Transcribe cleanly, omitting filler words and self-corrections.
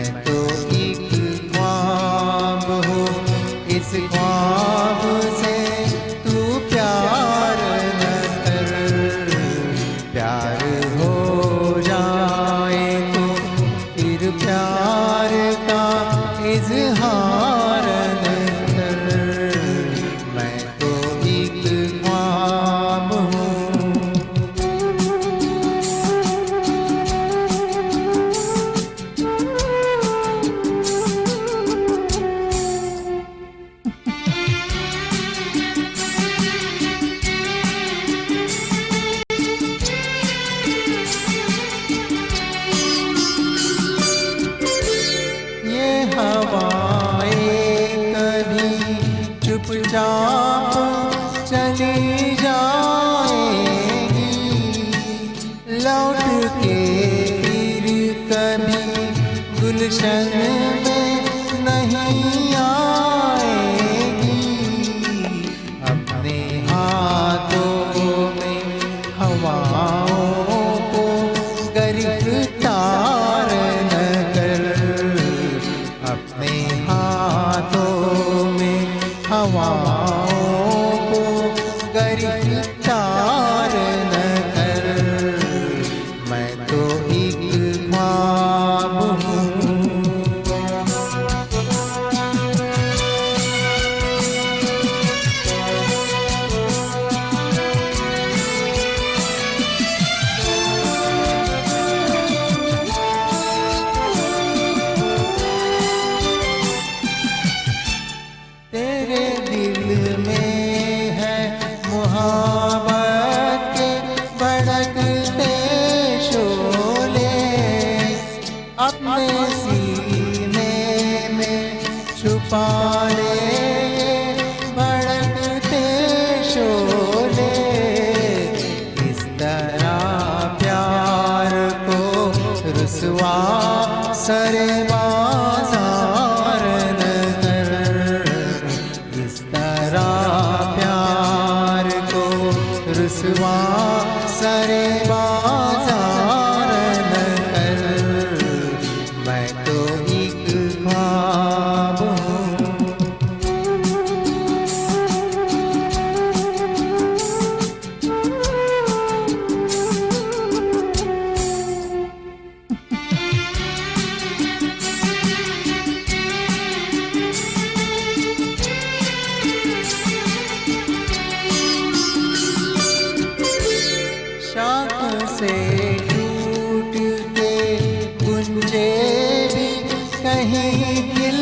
मैं तो एक ख्वाब हूँ, इस ख्वाब से तू प्यार न कर। प्यार हो जाए तो फिर प्यार का इजहार न कर। मैं तो एक ख्वाब हूँ। ये हवाएं कभी चुपचाप चली जाएगी, लौट के फिर कभी गुलशन में नहीं आएगी। अपने हाथों में हवाओं को गिरफ्तार न कर। अपने हाथों में हवाओं को गिरफ्तार न कर। मैं तो एक ख्वाब हूँ। तेरे दिल में है मोहब्बत के भड़कते शोले, अपने सीने में छुपा ले भड़कते शोले। इस तरह प्यार को रुसवा सरे बाजार न कर। इस तरह प्यार को रुसवा सरे बाजार न कर। मैं तो एक ख्वाब हूँ। शाख से टूट के गुंजे भी कहीं दिल